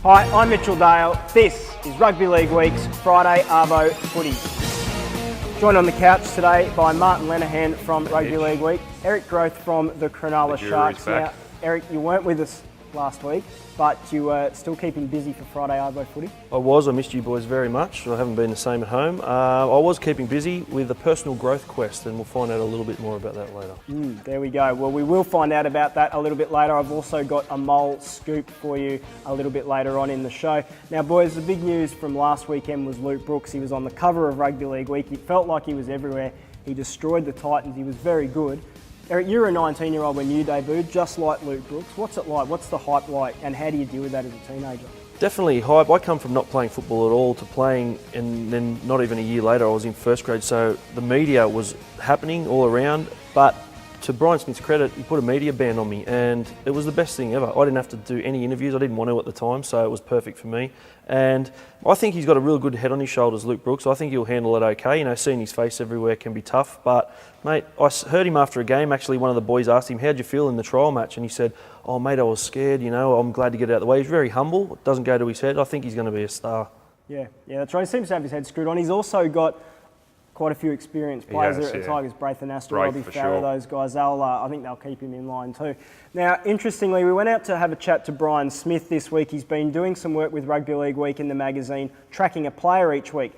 Hi, I'm Mitchell Dale. This is Rugby League Week's Friday Arvo Footy. Joined on the couch today by Martin Lenihan from Rugby League Week, Eric Groth from the Cronulla Sharks. Now, Eric, you weren't with us last week, but you were still keeping busy for Friday Arvo Footy. I was. I missed you boys very much. I haven't been the same at home. I was keeping busy with a personal growth quest, and we'll find out a little bit more about that later. There we go. Well, we will find out about that a little bit later. I've also got a mole scoop for you a little bit later on in the show. Now, boys, the big news from last weekend was Luke Brooks. He was on the cover of Rugby League Week. It felt like he was everywhere. He destroyed the Titans. He was very good. Eric, you're a 19-year-old when you debuted, just like Luke Brooks. What's it like? What's the hype like? And how do you deal with that as a teenager? Definitely hype. I come from not playing football at all to playing, and then not even a year later I was in first grade, so the media was happening all around. But to Brian Smith's credit, he put a media ban on me, and it was the best thing ever. I didn't have to do any interviews. I didn't want to at the time, so it was perfect for me. And I think he's got a real good head on his shoulders, Luke Brooks. I think he'll handle it okay. You know, seeing his face everywhere can be tough. But, mate, I heard him after a game. Actually, one of the boys asked him, how'd you feel in the trial match? And he said, oh, mate, I was scared. You know, I'm glad to get it out of the way. He's very humble. It doesn't go to his head. I think he's going to be a star. Yeah, that's right. He seems to have his head screwed on. He's also got quite a few experienced players there at the Tigers, Braithen Astor, Robbie Farah, those guys. I think they'll keep him in line too. Now, interestingly, we went out to have a chat to Brian Smith this week. He's been doing some work with Rugby League Week in the magazine, tracking a player each week.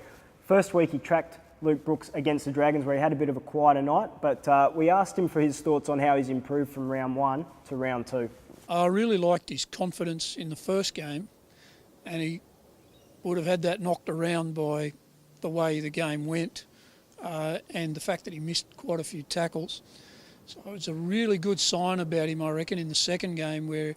First week he tracked Luke Brooks against the Dragons, where he had a bit of a quieter night, but we asked him for his thoughts on how he's improved from round one to round two. I really liked his confidence in the first game, and he would have had that knocked around by the way the game went. And the fact that he missed quite a few tackles. So it's a really good sign about him, I reckon, in the second game where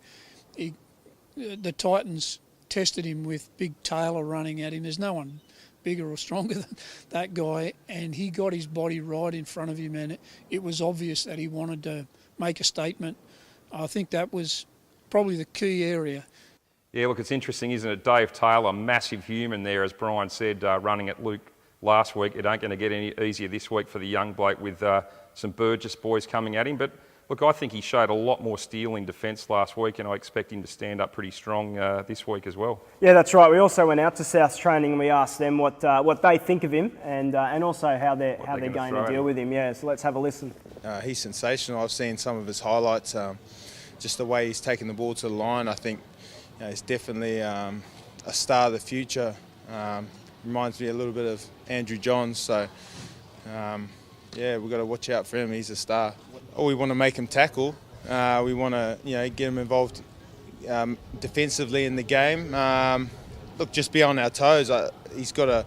the Titans tested him with Big Taylor running at him. There's no one bigger or stronger than that guy, and he got his body right in front of him, and it was obvious that he wanted to make a statement. I think that was probably the key area. Yeah, look, it's interesting, isn't it? Dave Taylor, massive human there, as Brian said, running at Luke last week. It ain't going to get any easier this week for the young bloke with some Burgess boys coming at him. But look, I think he showed a lot more steel in defence last week, and I expect him to stand up pretty strong this week as well. Yeah, that's right. We also went out to South's training and we asked them what they think of him and also how they're going to deal with him. Yeah, so let's have a listen. He's sensational. I've seen some of his highlights. Just the way he's taken the ball to the line, I think he's definitely a star of the future. Reminds me a little bit of Andrew Johns, so we've got to watch out for him. He's a star. We want to make him tackle. We want to get him involved defensively in the game. Look, just be on our toes. He's got an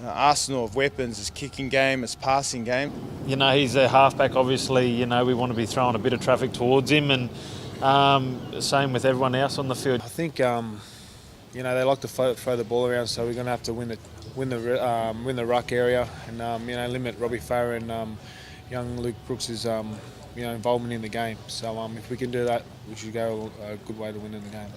arsenal of weapons, his kicking game, his passing game. You know, he's a halfback, obviously. You know, we want to be throwing a bit of traffic towards him, and same with everyone else on the field. I think they like to throw the ball around, so we're going to have to win the ruck area, and limit Robbie Farah and young Luke Brooks' involvement in the game. So if we can do that, we should go a good way to winning the game.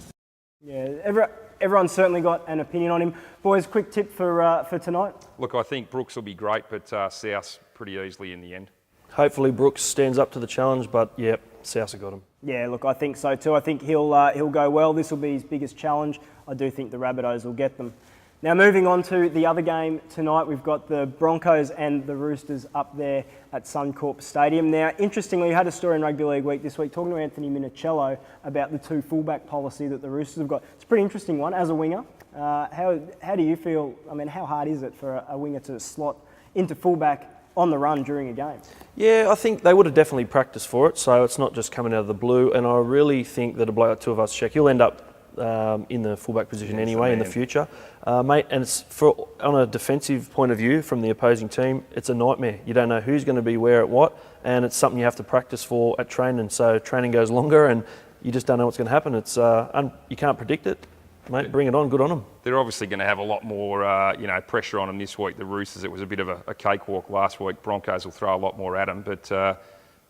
Yeah, everyone's certainly got an opinion on him. Boys, quick tip for tonight. Look, I think Brooks will be great, but South pretty easily in the end. Hopefully Brooks stands up to the challenge, but yep, South have got him. Yeah, look, I think so too. I think he'll go well. This will be his biggest challenge. I do think the Rabbitohs will get them. Now, moving on to the other game tonight, we've got the Broncos and the Roosters up there at Suncorp Stadium. Now, interestingly, we had a story in Rugby League Week this week talking to Anthony Minicello about the two fullback policy that the Roosters have got. It's a pretty interesting one as a winger. How do you feel? I mean, how hard is it for a winger to slot into fullback on the run during a game? Yeah, I think they would have definitely practiced for it, so it's not just coming out of the blue. And I really think that a bloke like two of us, check, he'll end up in the fullback position anyway in the future, mate. And it's on a defensive point of view from the opposing team, it's a nightmare. You don't know who's going to be where at what, and it's something you have to practice for at training. So training goes longer, and you just don't know what's going to happen. It's you can't predict it. Mate, bring it on. Good on them. They're obviously going to have a lot more, pressure on them this week. The Roosters, it was a bit of a cakewalk last week. Broncos will throw a lot more at them, but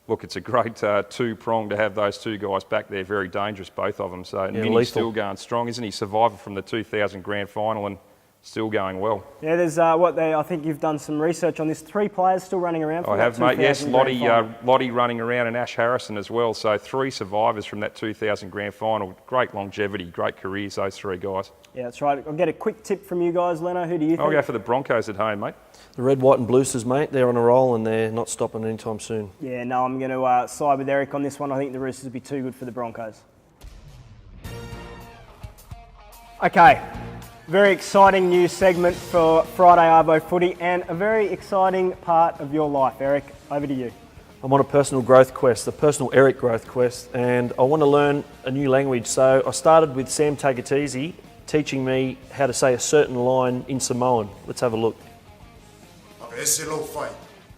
look, it's a great two-prong to have those two guys back there. Very dangerous, both of them. So Minnie's still going strong, isn't he? Survivor from the 2000 grand final, and still going well. Yeah, there's I think you've done some research on this. 3 players still running around for I that have, mate. Yes, 2000 grand final. Lottie running around and Ash Harrison as well. So 3 survivors from that 2000 grand final. Great longevity, great careers, those 3 guys. Yeah, that's right. I'll get a quick tip from you guys. Leno, who do you think? I'll go for the Broncos at home, mate. The red, white and bluesters, mate, they're on a roll and they're not stopping anytime soon. Yeah, no, I'm going to side with Eric on this one. I think the Roosters will be too good for the Broncos. Okay, very exciting new segment for Friday Arvo Footy and a very exciting part of your life. Eric, over to you. I'm on a personal growth quest, a personal Eric growth quest, and I want to learn a new language. So I started with Sam Tagatese teaching me how to say a certain line in Samoan. Let's have a look. Ese lo fai,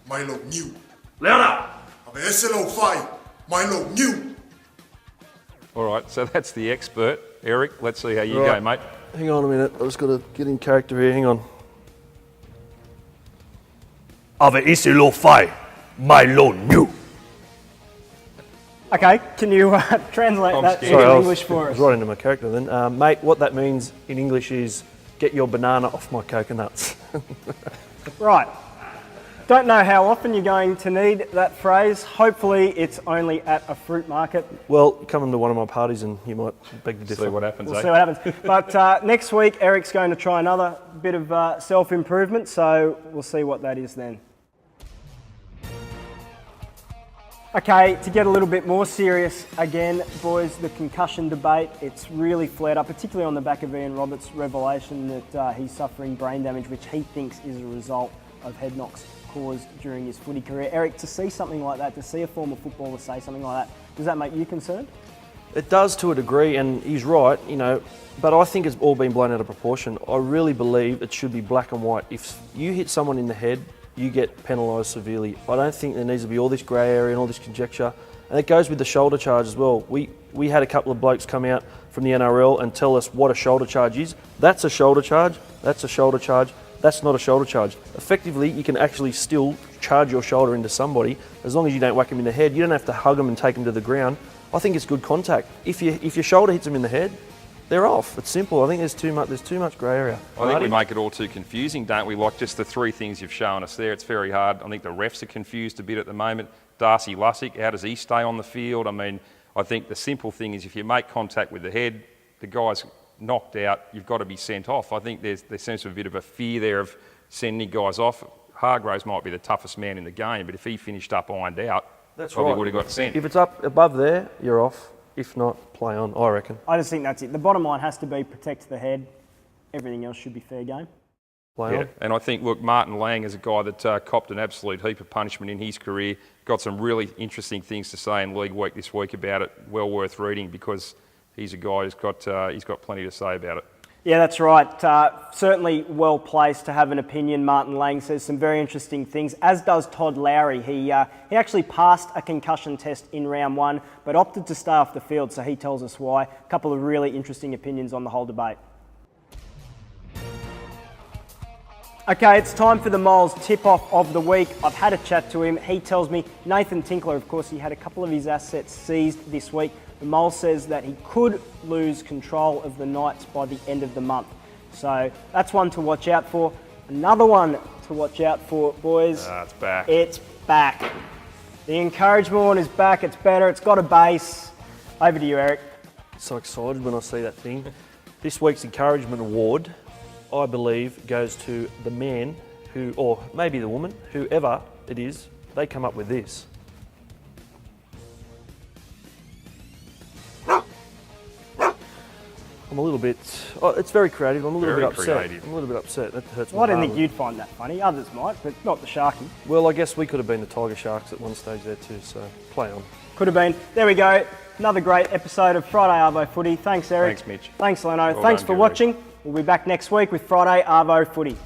mai lo new. Louder! Ese lo fai, mai lo new. All right, so that's the expert. Eric, let's see how you Right. go, mate. Hang on a minute, I've just got to get in character here, hang on. Ave isi lo fai, mai lo new. Okay, can you translate I'm that scared. into Sorry, I English for I us? was right into my character then. Mate, what that means in English is get your banana off my coconuts. Right. Don't know how often you're going to need that phrase. Hopefully it's only at a fruit market. Well, come to one of my parties and you might beg to differ. See what happens, We'll eh? see what happens. But next week, Eric's going to try another bit of self-improvement, so we'll see what that is then. Okay, to get a little bit more serious again, boys, the concussion debate, it's really flared up, particularly on the back of Ian Roberts' revelation that he's suffering brain damage, which he thinks is a result of head knocks caused during his footy career. Eric, to see something like that, to see a former footballer say something like that, does that make you concerned? It does to a degree, and he's right, you know, but I think it's all been blown out of proportion. I really believe it should be black and white. If you hit someone in the head, you get penalised severely. I don't think there needs to be all this grey area and all this conjecture. And it goes with the shoulder charge as well. We had a couple of blokes come out from the NRL and tell us what a shoulder charge is. That's a shoulder charge, that's a shoulder charge, that's not a shoulder charge. Effectively, you can actually still charge your shoulder into somebody as long as you don't whack them in the head. You don't have to hug them and take them to the ground. I think it's good contact. If your shoulder hits them in the head, they're off. It's simple. I think there's too much grey area. I think we make it all too confusing, don't we? Like just the 3 things you've shown us there. It's very hard. I think the refs are confused a bit at the moment. Darcy Lussick, how does he stay on the field? I mean, I think the simple thing is if you make contact with the head, the guy's knocked out, you've got to be sent off. I think there seems to be a bit of a fear there of sending guys off. Hargraves might be the toughest man in the game, but if he finished up ironed out, That's probably right. would have got sent. If it's up above there, you're off. If not, play on, I reckon. I just think that's it. The bottom line has to be protect the head. Everything else should be fair game. Play Yeah, on. and I think, look, Martin Lang is a guy that copped an absolute heap of punishment in his career. Got some really interesting things to say in League Week this week about it. Well worth reading because he's a guy who's got plenty to say about it. Yeah, that's right. Certainly well placed to have an opinion. Martin Lang says some very interesting things, as does Todd Lowry. He actually passed a concussion test in round 1, but opted to stay off the field, so he tells us why. A couple of really interesting opinions on the whole debate. Okay, it's time for the Moles tip-off of the week. I've had a chat to him. He tells me Nathan Tinkler, of course, he had a couple of his assets seized this week. The Mole says that he could lose control of the Knights by the end of the month. So that's one to watch out for. Another one to watch out for, boys. It's back. It's back. The encouragement one is back. It's better. It's got a base. Over to you, Eric. So excited when I see that thing. This week's encouragement award, I believe, goes to the man who, or maybe the woman, whoever it is, they come up with this. I'm a little bit, it's very creative, I'm a little Very bit upset. creative. I'm a little bit upset, that hurts my Well, I didn't heart. think you'd find that funny. Others might, but not the Sharky. Well, I guess we could have been the Tiger Sharks at one stage there too, so play on. Could have been. There we go. Another great episode of Friday Arvo Footy. Thanks, Eric. Thanks, Mitch. Thanks, Leno. Well Thanks done, for Guru. watching. We'll be back next week with Friday Arvo Footy.